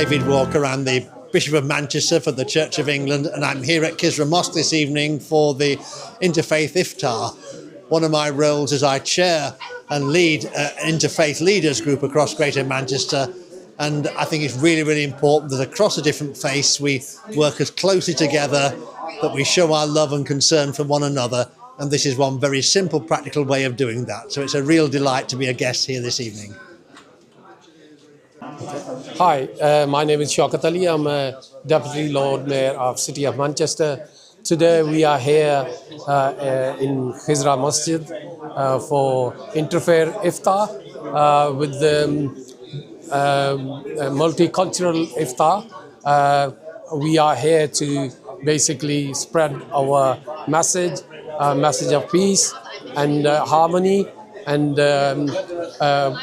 David Walker. I'm the Bishop of Manchester for the Church of England, and I'm here at Khizra Mosque this evening for the Interfaith Iftar. One of my roles is I chair and lead an interfaith leaders group across Greater Manchester, and I think it's really, really important that across the different faiths we work as closely together, that we show our love and concern for one another, and this is one very simple, practical way of doing that. So it's a real delight to be a guest here this evening. Hi, my name is Shaukat Ali. I'm a Deputy Lord Mayor of City of Manchester. Today we are here in Khizra Masjid for Interfaith Iftar with the multicultural Iftar. We are here to basically spread our message of peace and harmony. And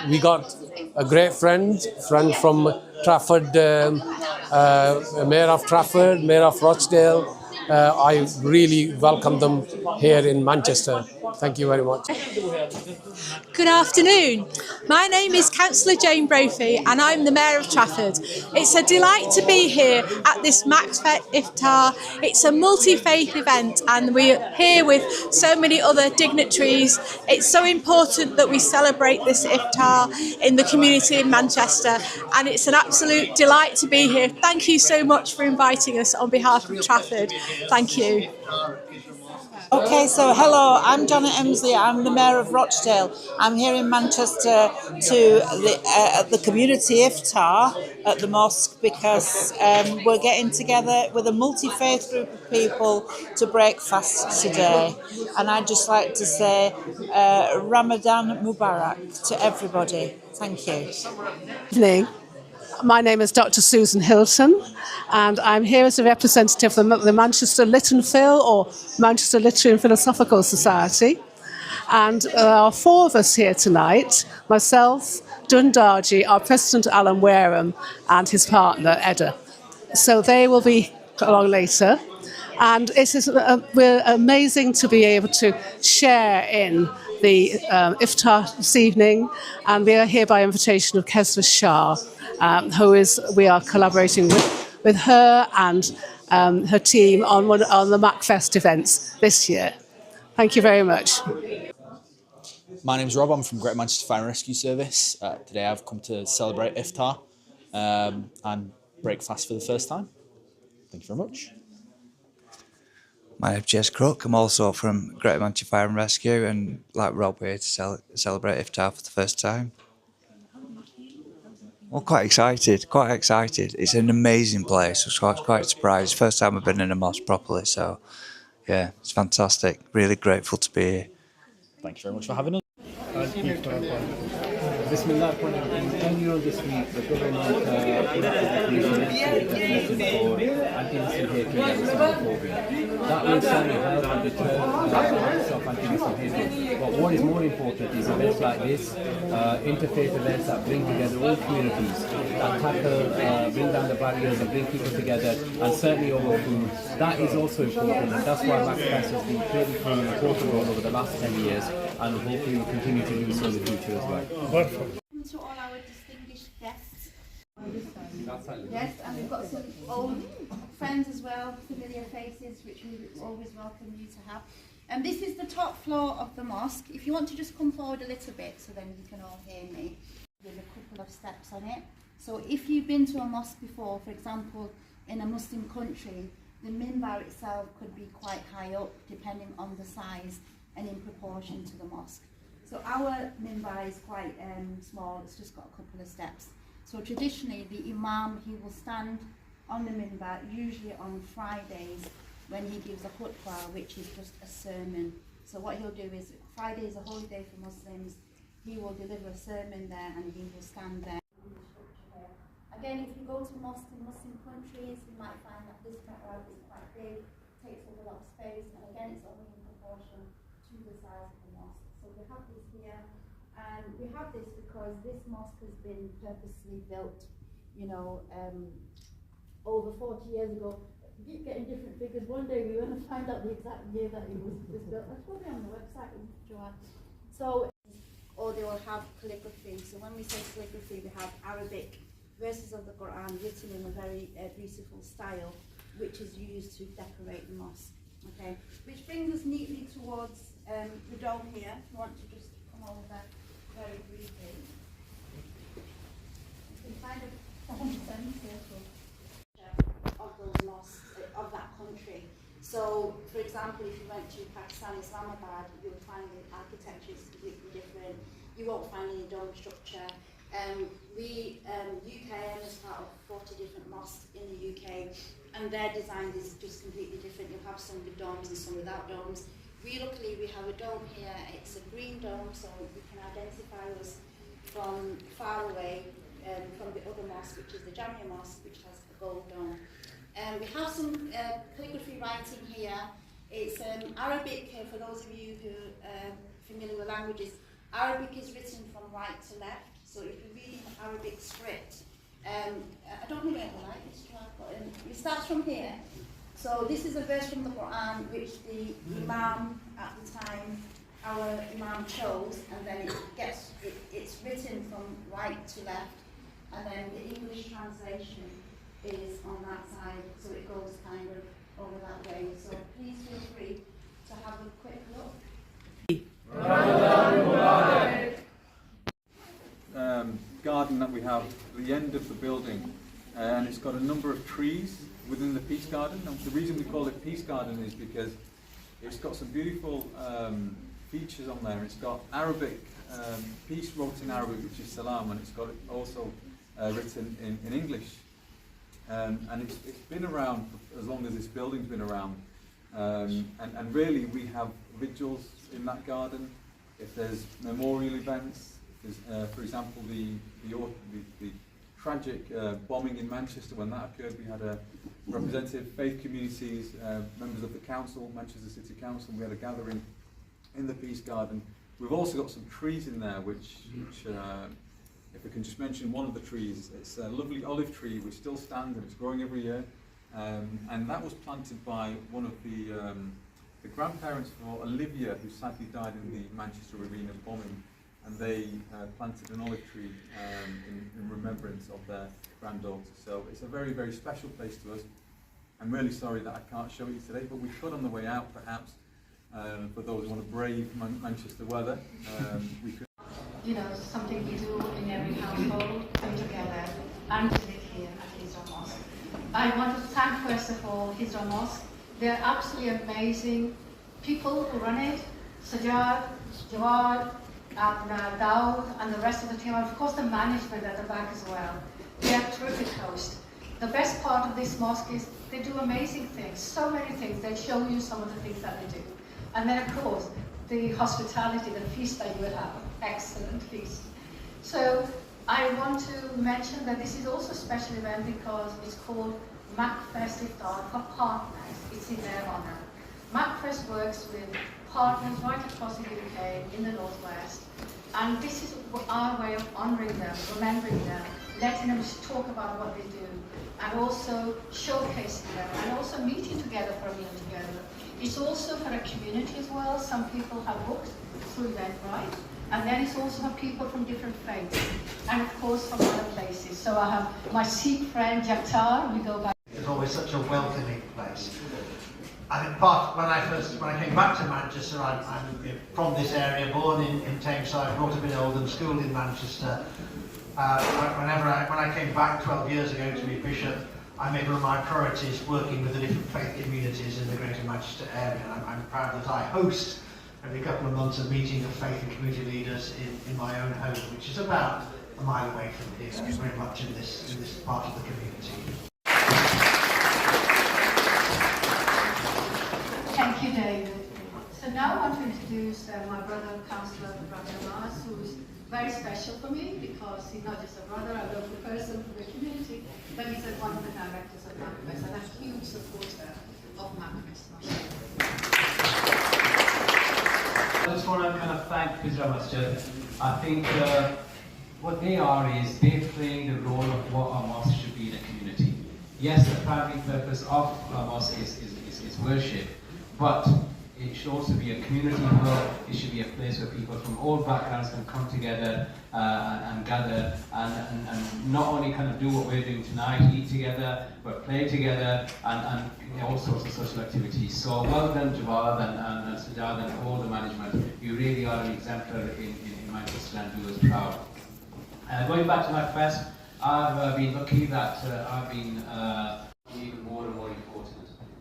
we got a great friend from Trafford, Mayor of Trafford, Mayor of Rochdale. I really welcome them here in Manchester. Thank you very much. Good afternoon. My name is Councillor Jane Brophy and I'm the Mayor of Trafford. It's a delight to be here at this MACFEST Iftar. It's a multi-faith event and we're here with so many other dignitaries. It's so important that we celebrate this Iftar in the community in Manchester, and it's an absolute delight to be here. Thank you so much for inviting us on behalf of Trafford. Thank you. Okay, so hello, I'm Donna Emsley, I'm the Mayor of Rochdale. I'm here in Manchester to the community iftar at the mosque because we're getting together with a multi-faith group of people to break fast today. And I'd just like to say Ramadan Mubarak to everybody. Thank you. Good evening. My name is Dr. Susan Hilton, and I'm here as a representative of the Manchester Lit and Phil, or Manchester Literary and Philosophical Society. And there are four of us here tonight: myself, Dundarji, our President Alan Wareham, and his partner Edda. So they will be along later. And we're amazing to be able to share in the iftar this evening, and we are here by invitation of Khizra Shah, we are collaborating with her and her team on the MACFEST events this year. Thank you very much. My name's Rob, I'm from Greater Manchester Fire and Rescue Service. Today I've come to celebrate Iftar and break fast for the first time. Thank you very much. My name's Jess Crook. I'm also from Greater Manchester Fire and Rescue, and like Rob, we're here to celebrate Iftar for the first time. Well, quite excited. It's an amazing place. I was quite surprised. First time I've been in a mosque properly, so yeah, it's fantastic. Really grateful to be here. Thank you very much for having us. Bismillah, earlier this week, the government put up a definition for anti-Muslim hatred and Islamophobia. That will certainly help and deter acts of anti-Muslim hatred. But what is more important is events like this, interfaith events that bring together all communities, that tackle, bring down the barriers and bring people together, and certainly over food. That is also important, and that's why MACFEST has been playing an important role over the last 10 years, and hopefully will continue to do so in the future as well. Welcome to all our distinguished guests. Yes, and we've got some old friends as well, familiar faces, which we always welcome you to have. And this is the top floor of the mosque. If you want to just come forward a little bit so then you can all hear me. There's a couple of steps on it. So if you've been to a mosque before, for example, in a Muslim country, the minbar itself could be quite high up depending on the size and in proportion to the mosque. So our minbar is quite small, it's just got a couple of steps. So traditionally the imam, he will stand on the minbar, usually on Fridays when he gives a khutbah, which is just a sermon. So what he'll do is, Friday is a holy day for Muslims, he will deliver a sermon there and he will stand there. Again, if you go to mosques in Muslim countries, you might find that this mihrab is quite big, takes up a lot of space, and again it's only in proportion to the size of the mosque. So we have this here, and we have this because this mosque has been purposely built, over 40 years ago. We keep getting different figures. One day we want to find out the exact year that it was built. That's probably on the website, Joanne. So, or they will have calligraphy. So when we say calligraphy, we have Arabic verses of the Quran written in a very beautiful style, which is used to decorate the mosque. Okay, which brings us neatly towards the dome here. If you want to just come over very briefly, you can kind of form a semicircle of those mosques of that country. So, for example, if you went to Pakistan, Islamabad, you would find the architecture is completely different. You won't find any dome structure. UKM is part of 40 different mosques in the UK, and their design is just completely different. You'll have some with domes and some without domes. Luckily, we have a dome here. It's a green dome, so you can identify us from far away from the other mosque, which is the Jamia Mosque, which has a gold dome. We have some calligraphy writing here. It's Arabic, for those of you who are familiar with languages. Arabic is written from right to left, so if you're reading Arabic script, I don't know where the light is, but it starts from here. So this is a verse from the Quran which the Imam at the time, our Imam chose, and then it's written from right to left, and then the English translation is on that side, so it goes kind of over that way. So please feel free to have a quick look. Garden that we have at the end of the building, and it's got a number of trees within the Peace Garden. And the reason we call it Peace Garden is because it's got some beautiful features on there. It's got Arabic, peace wrote in Arabic, which is salam, and it's got it also written in English. And it's been around for as long as this building's been around. And really we have vigils in that garden. If there's memorial events, for example, the tragic bombing in Manchester, when that occurred, we had a representative faith communities, members of the council, Manchester City Council. We had a gathering in the Peace Garden. We've also got some trees in there, which if I can just mention one of the trees, it's a lovely olive tree which still stands and it's growing every year. And that was planted by one of the grandparents for Olivia, who sadly died in the Manchester Arena bombing. And they planted an olive tree in remembrance of their granddaughter. So it's a very, very special place to us. I'm really sorry that I can't show you today, but we could on the way out, perhaps, for those who want to brave Manchester weather. We could. You know, something we do in every household, come together and visit here at Khizra Mosque. I want to thank, first of all, Khizra Mosque. They're absolutely amazing people who run it. Sajjad, Jawad, and Daud, and the rest of the team, and of course the management at the back as well. They are terrific hosts. The best part of this mosque is they do amazing things, so many things. They show you some of the things that they do. And then of course, the hospitality, the feast that you will have, excellent feast. So I want to mention that this is also a special event because it's called MACFEST Iftar for partners. It's in their honor. MACFEST works with partners right across the UK, in the Northwest, and this is our way of honouring them, remembering them, letting them talk about what they do, and also showcasing them, and also meeting together for a meal together. It's also for a community as well. Some people have booked through Eventbrite, and then it's also for people from different faiths, and of course from other places. So I have my Sikh friend Jaktar, we go back. It's always such a welcoming place. I think when I came back to Manchester, I'm from this area, born in Tameside, brought up in Oldham, schooled in Manchester. When I came back 12 years ago to be bishop, I made one of my priorities working with the different faith communities in the Greater Manchester area. And I'm proud that I host every couple of months a meeting of faith and community leaders in my own home, which is about a mile away from here, very much in this part of the community. Thank you, David. So now I want to introduce my brother, Councillor Ramadan, who's very special for me because he's not just a brother, a local person from the community, but he's one of the directors of MACFEST and a huge supporter of MACFEST. I just want to kind of thank Khizra Masjid. I think what they are is they're playing the role of what a mosque should be in a community. Yes, the primary purpose of a mosque is worship, but it should also be a community hub. It should be a place where people from all backgrounds can come together and gather and not only kind of do what we're doing tonight, eat together, but play together and all sorts of social activities. So well done, Jawad and Sajad and all the management. You really are an exemplar in Manchester and do us proud. Going back to MACFEST, I've been lucky that I've been even more and more important.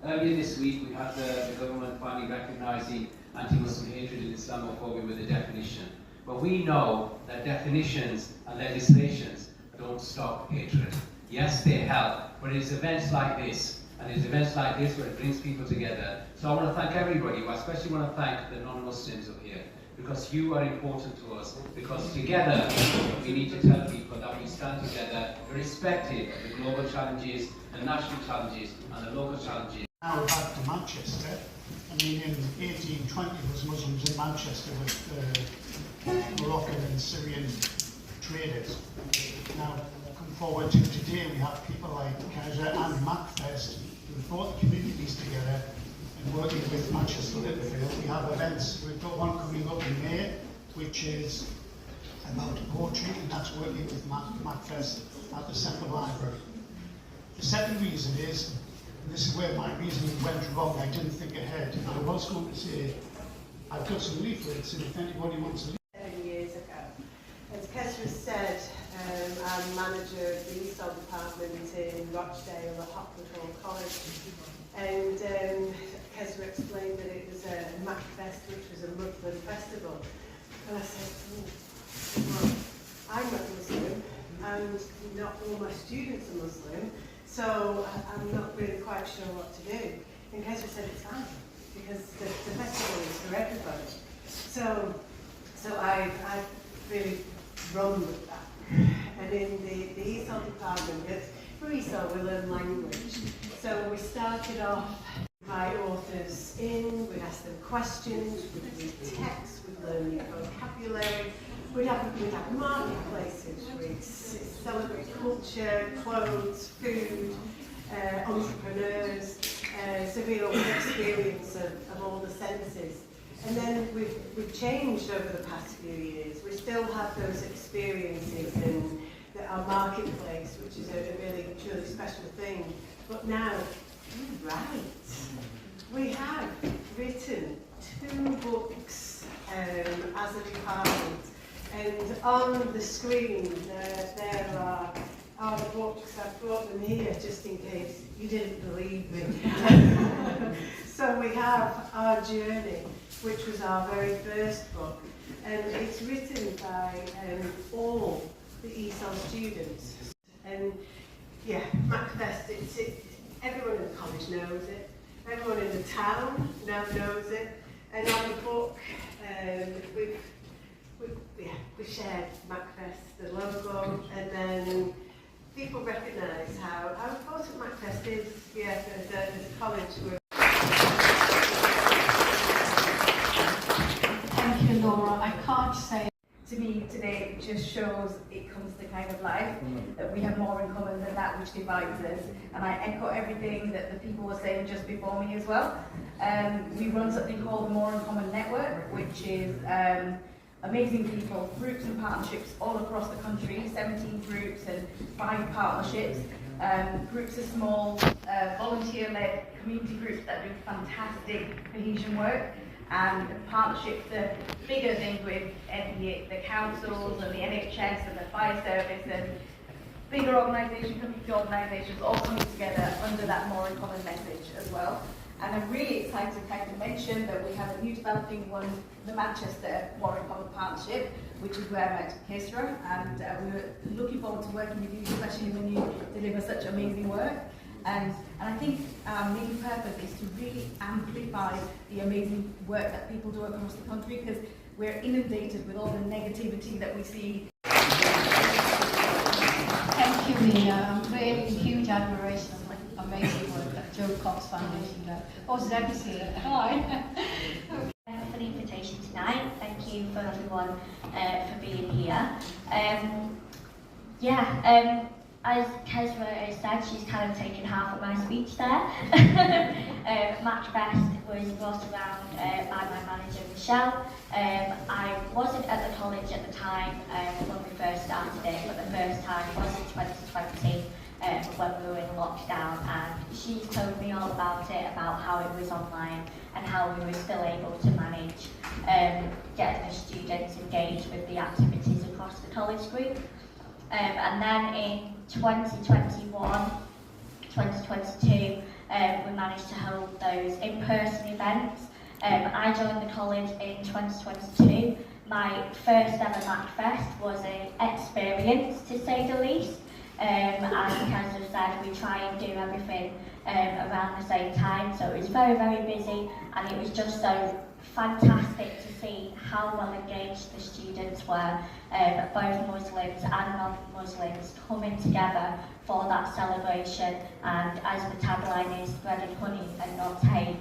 Earlier this week, we had the government finally recognising anti-Muslim hatred and Islamophobia with a definition. But we know that definitions and legislations don't stop hatred. Yes, they help, but it's events like this, and it's events like this where it brings people together. So I want to thank everybody, but I especially want to thank the non-Muslims up here, because you are important to us, because together we need to tell people that we stand together irrespective of the global challenges, the national challenges and the local challenges. Now back to Manchester. I mean, in 1820 there was Muslims in Manchester with Moroccan and Syrian traders. Now, come forward to today, we have people like Khizra and MACFEST who brought the communities together and working with Manchester Littlefield. We have events. We've got one coming up in May, which is about poetry, and that's working with MACFEST at the Central Library. The second reason is, and this is where my reasoning went wrong, I didn't think ahead. I was going to say, I've got some leaflets, and if anybody wants to 7 years ago. As Khizra said, I'm manager of the East End department in Rochdale at Hopwood College. And Khizra explained that it was a MACFEST, which was a Muslim festival. And I said, well, I'm not Muslim, and not all my students are Muslim, so I'm not really quite sure what to do. And Khizra said it's fine, because the festival is for everybody. So I've really run with that. And in the ESOL department, for ESOL we learn language. So we started off by authors in, we'd ask them questions, we'd read texts, we'd learn new vocabulary, we'd have marketplaces, we'd celebrate culture, clothes, food, entrepreneurs, so we all the experience of all the senses. And then we've changed over the past few years. We still have those experiences in our marketplace, which is a really, truly special thing. But now, we write. We have written 2 books as a department. And on the screen, there are the books. I've brought them here just in case you didn't believe me. So we have Our Journey, which was our very first book, and it's written by all the ESOL students. And yeah, MACFEST, everyone in the college knows it, everyone in the town now knows it, and on the book we shared MACFEST, the logo, and then people recognise how important MACFEST is, as a college. Thank you, Laura. I can't say. To me, today it just shows it comes to kind of life, that we have more in common than that which divides us. And I echo everything that the people were saying just before me as well. We run something called the More in Common Network, which is amazing people, groups and partnerships all across the country, 17 groups and 5 partnerships. Groups are small, volunteer-led community groups that do fantastic cohesion work. And partnerships, the bigger things with the councils and the NHS and the fire service and bigger organisations, community organisations all coming together under that More in Common message as well. And I'm really excited to kind of mention that we have a new developing one, the Manchester More in Common Partnership, which is where I met Khizra, and we're looking forward to working with you, especially when you deliver such amazing work. And I think our main purpose is to really amplify the amazing work that people do across the country, because we're inundated with all the negativity that we see. Thank you, Leah. I'm really huge admiration of the amazing work that Joe Cox Foundation does. Oh, Zeb's here. Hi. For the invitation tonight. Thank you for everyone for being here. As Khizra said, she's kind of taken half of my speech there. MACFEST was brought around by my manager Michelle. I wasn't at the college at the time when we first started it, but the first time was in 2020 when we were in lockdown, and she told me all about it, about how it was online and how we were still able to manage getting the students engaged with the activities across the college group. And then in 2021, 2022, we managed to hold those in-person events. I joined the college in 2022. My first ever MACFEST was an experience, to say the least. As Khizra said, we try and do everything around the same time, so it was very, very busy, and it was just so fantastic to see how well engaged the students were, both Muslims and non-Muslims coming together for that celebration, and as the tagline is, spreading honey and not hate.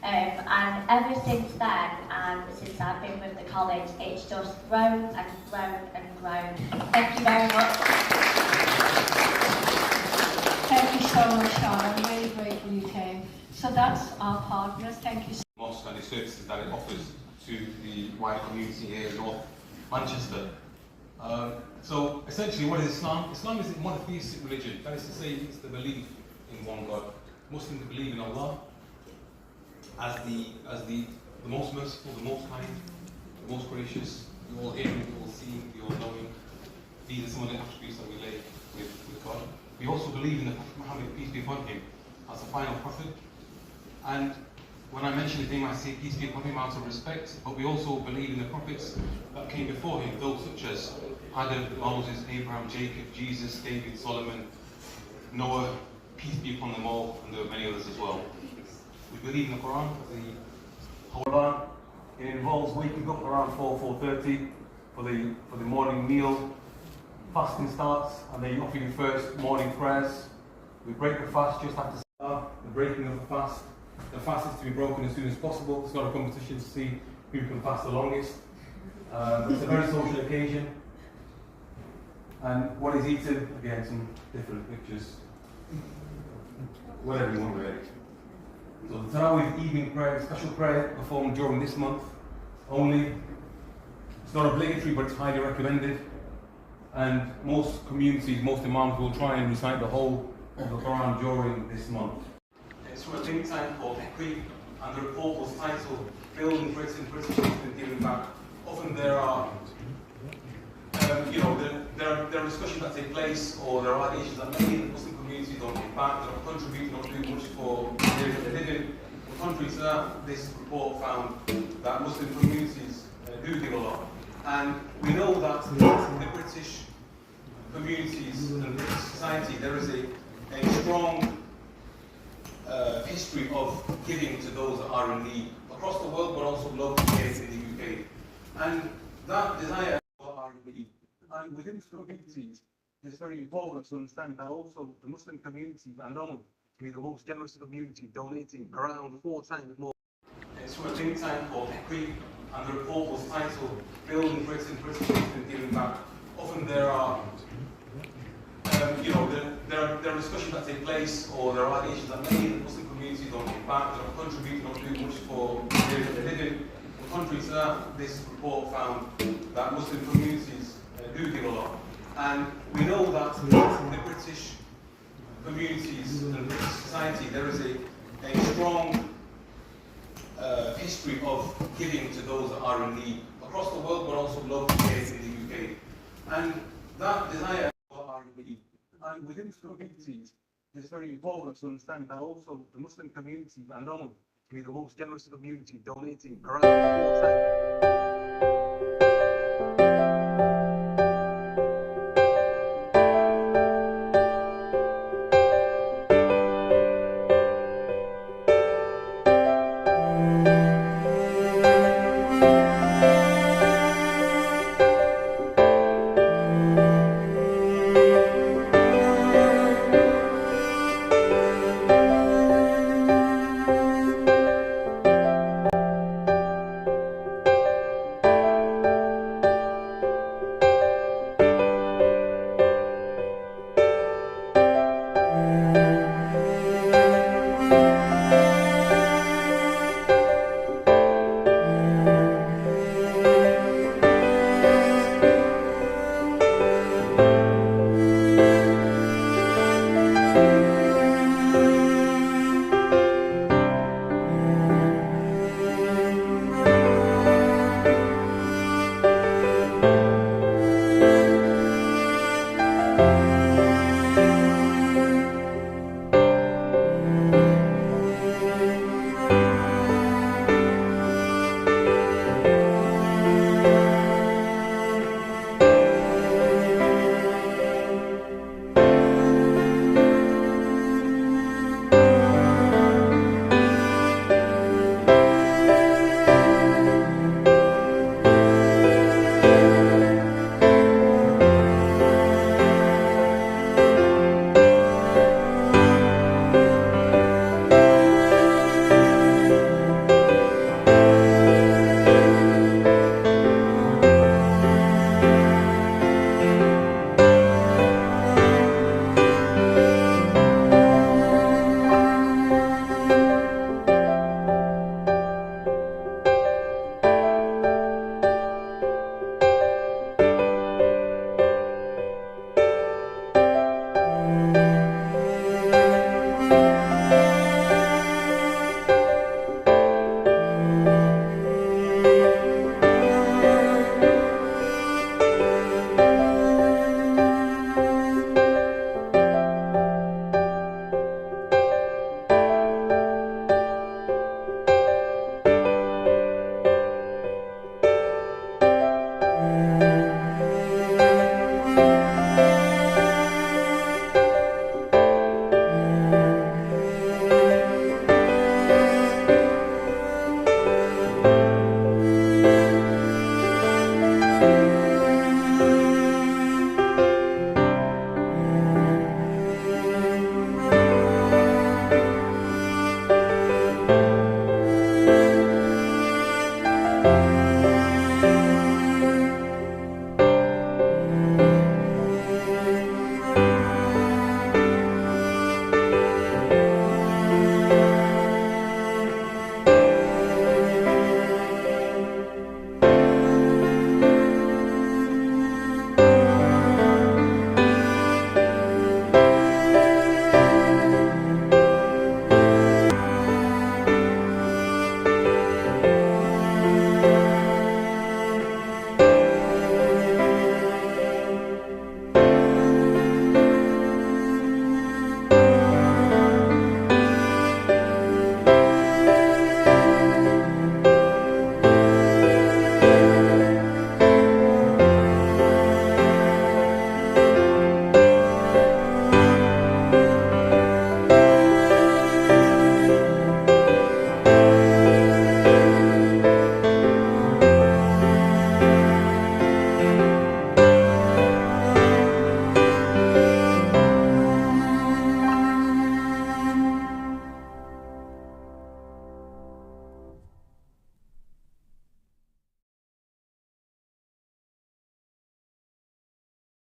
And ever since then, and since I've been with the college, it's just grown and grown and grown. Thank you very much. Thank you so much, Sean. I'm really grateful you came. So that's our partners. Thank you. Mosque and the services that it offers to the wider community here in North Manchester. So essentially, what is Islam? Islam is a monotheistic religion. That is to say, it's the belief in one God. Muslims believe in Allah as the most merciful, the most kind, the most gracious, the all hearing, the all seeing, the all knowing. These are some of the attributes that we lay with God. We also believe in the Prophet Muhammad, peace be upon him, as the final prophet. And when I mention his name, I say peace be upon him out of respect, but we also believe in the prophets that came before him, those such as Adam, Moses, Abraham, Jacob, Jesus, David, Solomon, Noah, peace be upon them all, and there are many others as well. We believe in the Quran, the Quran. It involves waking up around 4:30 for the morning meal. Fasting starts, and they offer you first morning prayers. We break the fast just after the breaking of the fast. The fast is to be broken as soon as possible. It's not a competition to see who can fast the longest. It's a very social occasion. And what is eaten? Again, some different pictures. Whatever you want really. So the Tarawih evening prayer, special prayer performed during this month only. It's not obligatory, but it's highly recommended. And most communities, most imams will try and recite the whole of the Quran during this month. It's from a think tank called Equi, and the report was titled Building Britain, British History Giving Back. Often there are there are discussions that take place, or there are allegations that many in the Muslim community don't give back, they don't contribute, don't do much for the areas that they live in. Contrary to that, this report found that Muslim communities do give a lot. And we know that in the British communities and British society, there is a strong history of giving to those that are in need across the world, but also locally here in the UK. And that desire are in need. And within the communities, it's very important to understand that also the Muslim communities are known to be the most generous community, donating around 4 times more. It's from a think tank called Equi, and the report was titled Building Britain, British History Giving Back. Often there are there are discussions that take place, or there are allegations that many in the Muslim community don't give back, they don't contribute, don't do much for the areas that they live in. Contrary to that, this report found that Muslim communities do give a lot. And we know that in the British communities and British society, there is a strong history of giving to those that are in need across the world, but also locally here in the UK. And that desire are in need. And within the communities, it's very important to understand that also the Muslim communities are known to be the most generous community, donating around 4 times. Ramadan.